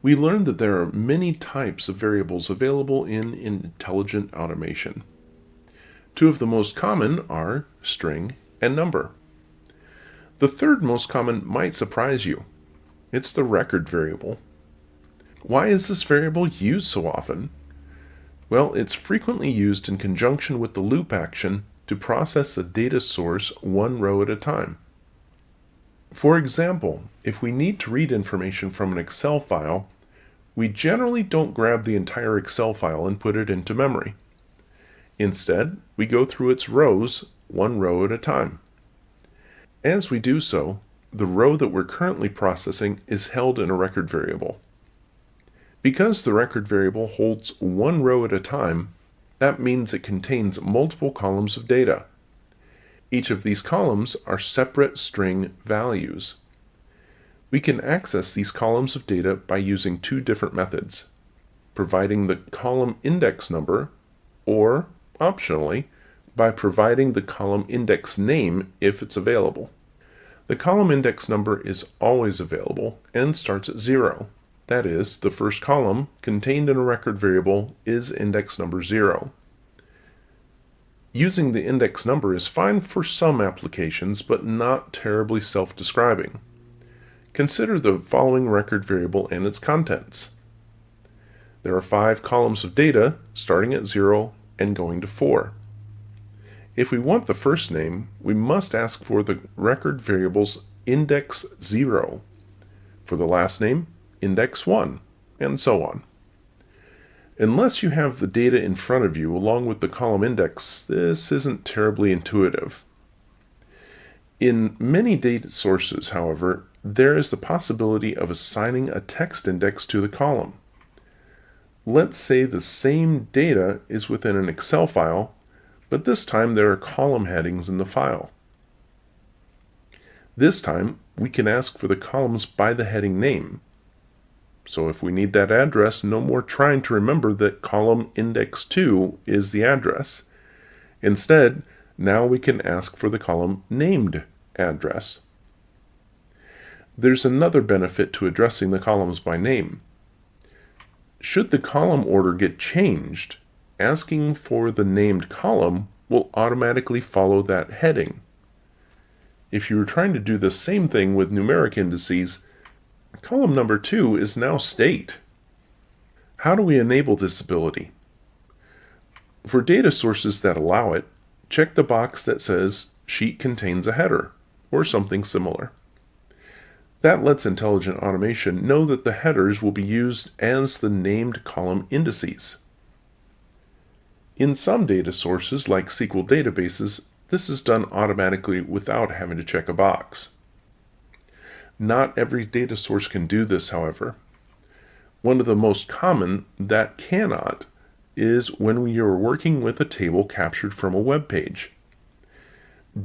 We learned that there are many types of variables available in intelligent automation. Two of the most common are string and number. The third most common might surprise you. It's the record variable. Why is this variable used so often? Well, it's frequently used in conjunction with the loop action to process a data source one row at a time. For example, if we need to read information from an Excel file, we generally don't grab the entire Excel file and put it into memory. Instead, we go through its rows one row at a time. As we do so, the row that we're currently processing is held in a record variable. Because the record variable holds one row at a time, that means it contains multiple columns of data. Each of these columns are separate string values. We can access these columns of data by using two different methods: providing the column index number, or, optionally, by providing the column index name if it's available. The column index number is always available and starts at 0. That is, the first column contained in a record variable is index number 0. Using the index number is fine for some applications, but not terribly self-describing. Consider the following record variable and its contents. There are 5 columns of data, starting at 0 and going to 4. If we want the first name, we must ask for the record variable's index 0. For the last name, index 1, and so on. Unless you have the data in front of you along with the column index, this isn't terribly intuitive. In many data sources, however, there is the possibility of assigning a text index to the column. Let's say the same data is within an Excel file, but this time there are column headings in the file. This time, we can ask for the columns by the heading name. So if we need that address, no more trying to remember that column index 2 is the address. Instead, now we can ask for the column named address. There's another benefit to addressing the columns by name. Should the column order get changed, asking for the named column will automatically follow that heading. If you were trying to do the same thing with numeric indices, column number 2 is now state. How do we enable this ability? For data sources that allow it, check the box that says sheet contains a header, or something similar. That lets intelligent automation know that the headers will be used as the named column indices. In some data sources, like SQL databases, this is done automatically without having to check a box. Not every data source can do this, however. One of the most common that cannot is when we are working with a table captured from a web page.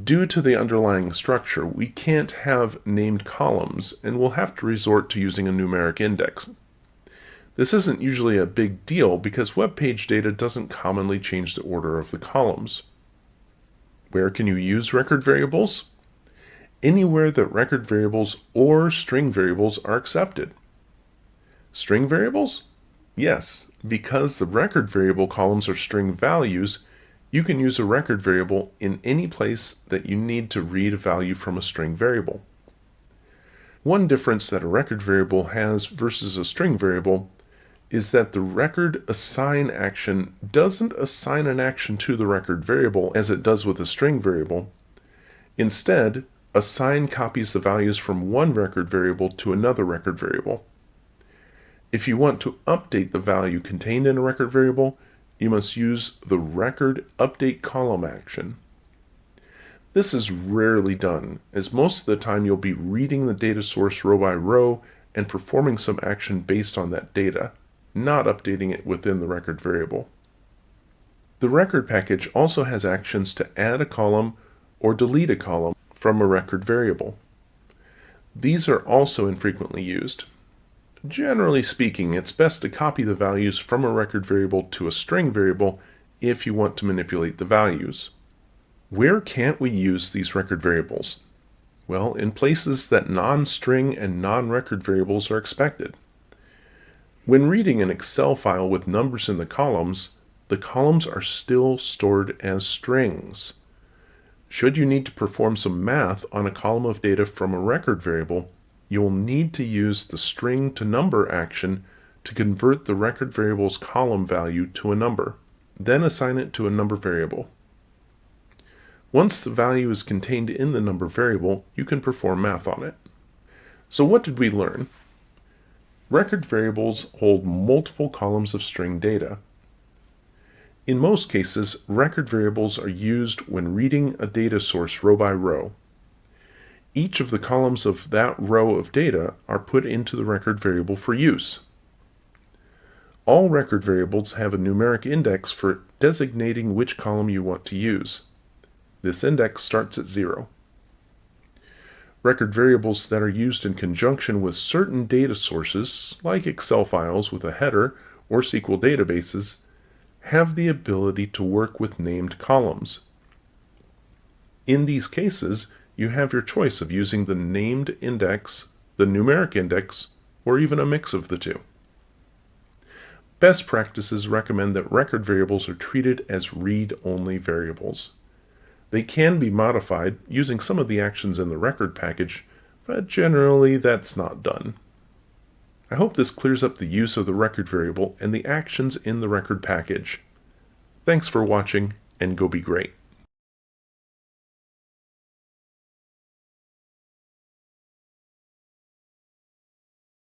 Due to the underlying structure, we can't have named columns, and we'll have to resort to using a numeric index. This isn't usually a big deal because web page data doesn't commonly change the order of the columns. Where can you use record variables? Anywhere that record variables or string variables are accepted. String variables? Yes, because the record variable columns are string values, you can use a record variable in any place that you need to read a value from a string variable. One difference that a record variable has versus a string variable is that the record assign action doesn't assign an action to the record variable as it does with a string variable. Instead, assign copies the values from one record variable to another record variable. If you want to update the value contained in a record variable, you must use the record update column action. This is rarely done, as most of the time you'll be reading the data source row by row and performing some action based on that data, not updating it within the record variable. The record package also has actions to add a column or delete a column from a record variable. These are also infrequently used. Generally speaking, it's best to copy the values from a record variable to a string variable if you want to manipulate the values. Where can't we use these record variables? Well, in places that non-string and non-record variables are expected. When reading an Excel file with numbers in the columns are still stored as strings. Should you need to perform some math on a column of data from a record variable, you will need to use the string to number action to convert the record variable's column value to a number, then assign it to a number variable. Once the value is contained in the number variable, you can perform math on it. So what did we learn? Record variables hold multiple columns of string data. In most cases, record variables are used when reading a data source row by row. Each of the columns of that row of data are put into the record variable for use. All record variables have a numeric index for designating which column you want to use. This index starts at 0. Record variables that are used in conjunction with certain data sources, like Excel files with a header or SQL databases, have the ability to work with named columns. In these cases, you have your choice of using the named index, the numeric index, or even a mix of the two. Best practices recommend that record variables are treated as read-only variables. They can be modified using some of the actions in the record package, but generally that's not done. I hope this clears up the use of the record variable and the actions in the record package. Thanks for watching, and go be great.